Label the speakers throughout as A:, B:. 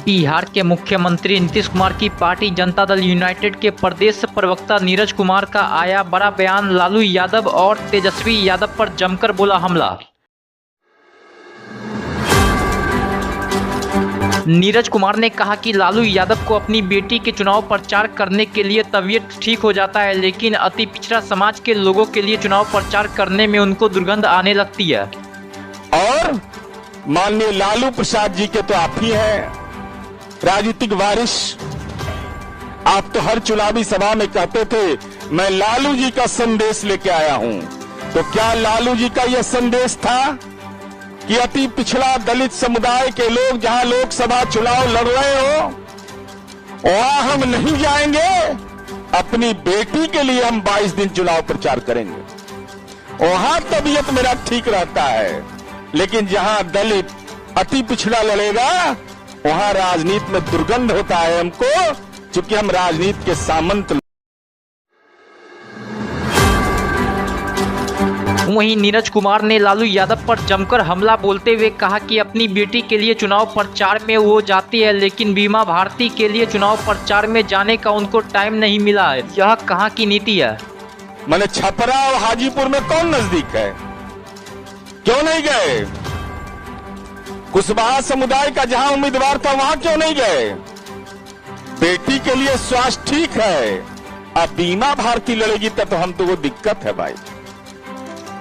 A: बिहार के मुख्यमंत्री नीतीश कुमार की पार्टी जनता दल यूनाइटेड के प्रदेश प्रवक्ता नीरज कुमार का आया बड़ा बयान। लालू यादव और तेजस्वी यादव पर जमकर बोला हमला। नीरज कुमार ने कहा कि लालू यादव को अपनी बेटी के चुनाव प्रचार करने के लिए तबीयत ठीक हो जाता है, लेकिन अति पिछड़ा समाज के लोगों के लिए चुनाव प्रचार करने में उनको दुर्गंध आने लगती है।
B: और माननीय लालू प्रसाद जी के तो आप ही हैं राजनीतिक वारिस। आप तो हर चुनावी सभा में कहते थे मैं लालू जी का संदेश लेके आया हूं। तो क्या लालू जी का यह संदेश था कि अति पिछड़ा दलित समुदाय के लोग जहां लोकसभा चुनाव लड़ रहे हो वहां हम नहीं जाएंगे, अपनी बेटी के लिए हम 22 दिन चुनाव प्रचार करेंगे, वहां तबीयत मेरा ठीक रहता है। लेकिन जहां दलित अति पिछड़ा लड़ेगा वहां राजनीति में दुर्गंध होता है हमको, क्योंकि हम राजनीति के सामंत।
A: वहीं नीरज कुमार ने लालू यादव पर जमकर हमला बोलते हुए कहा कि अपनी बेटी के लिए चुनाव प्रचार में वो जाती है, लेकिन बीमा भारती के लिए चुनाव प्रचार में जाने का उनको टाइम नहीं मिला है। यह कहां की नीति है?
B: मैंने छपरा और हाजीपुर में कौन नजदीक है, क्यों नहीं गए? कुशवाहा समुदाय का जहां उम्मीदवार था वहां क्यों नहीं गए? बेटी के लिए स्वास्थ्य ठीक है, अब बीमा भारती लड़ेगी तब तो हम तो वो दिक्कत है भाई,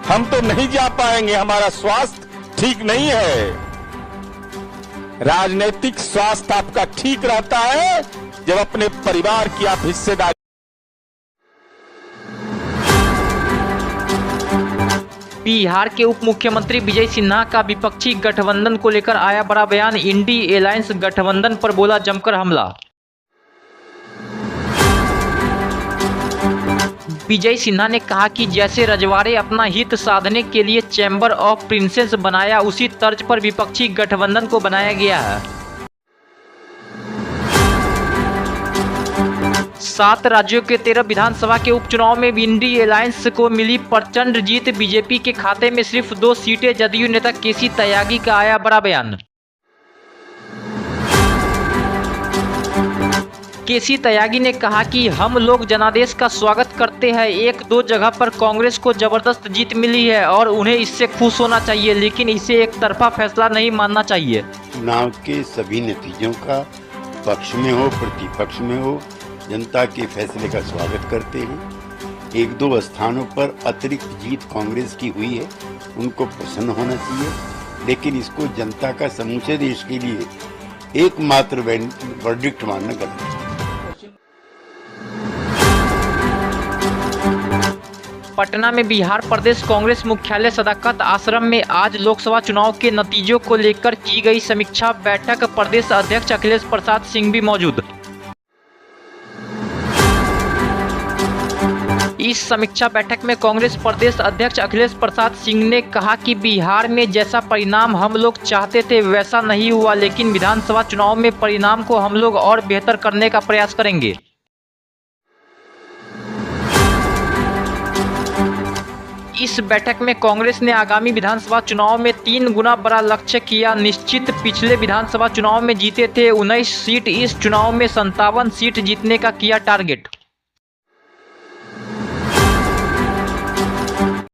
B: हम तो नहीं जा पाएंगे, हमारा स्वास्थ्य ठीक नहीं है। राजनीतिक स्वास्थ्य आपका ठीक रहता है जब अपने परिवार की आप हिस्सेदारी।
A: बिहार के उप मुख्यमंत्री विजय सिन्हा का विपक्षी गठबंधन को लेकर आया बड़ा बयान। इंडी एलायंस गठबंधन पर बोला जमकर हमला। विजय सिन्हा ने कहा कि जैसे रजवाड़े अपना हित साधने के लिए चैम्बर ऑफ प्रिंसेस बनाया, उसी तर्ज पर विपक्षी गठबंधन को बनाया गया है। 7 राज्यों के 13 विधानसभा के उपचुनाव में इंडी एलायंस को मिली प्रचंड जीत। बीजेपी के खाते में सिर्फ 2 सीटें। जदयू नेता केसी त्यागी का आया बड़ा बयान। केसी त्यागी ने कहा कि हम लोग जनादेश का स्वागत करते हैं। 1-2 जगह पर कांग्रेस को जबरदस्त जीत मिली है और उन्हें इससे खुश होना चाहिए, लेकिन इसे एक तरफा फैसला नहीं मानना चाहिए।
C: चुनाव के सभी नतीजों का पक्ष में हो प्रतिपक्ष में हो, जनता के फैसले का स्वागत करते हैं। 1-2 स्थानों पर अतिरिक्त जीत कांग्रेस की हुई है, उनको प्रसन्न होना चाहिए, लेकिन इसको जनता का समूचे देश के लिए एकमात्र वर्डिक्ट मानना गलत है।
A: पटना में बिहार प्रदेश कांग्रेस मुख्यालय सदाकत आश्रम में आज लोकसभा चुनाव के नतीजों को लेकर की गई समीक्षा बैठक। प्रदेश अध्यक्ष अखिलेश प्रसाद सिंह भी मौजूद। इस समीक्षा बैठक में कांग्रेस प्रदेश अध्यक्ष अखिलेश प्रसाद सिंह ने कहा कि बिहार में जैसा परिणाम हम लोग चाहते थे वैसा नहीं हुआ, लेकिन विधानसभा चुनाव में परिणाम को हम लोग और बेहतर करने का प्रयास करेंगे। इस बैठक में कांग्रेस ने आगामी विधानसभा चुनाव में 3 गुना बड़ा लक्ष्य किया निश्चित। पिछले विधानसभा चुनाव में जीते थे 19 सीट, इस चुनाव में 57 सीट जीतने का किया टारगेट।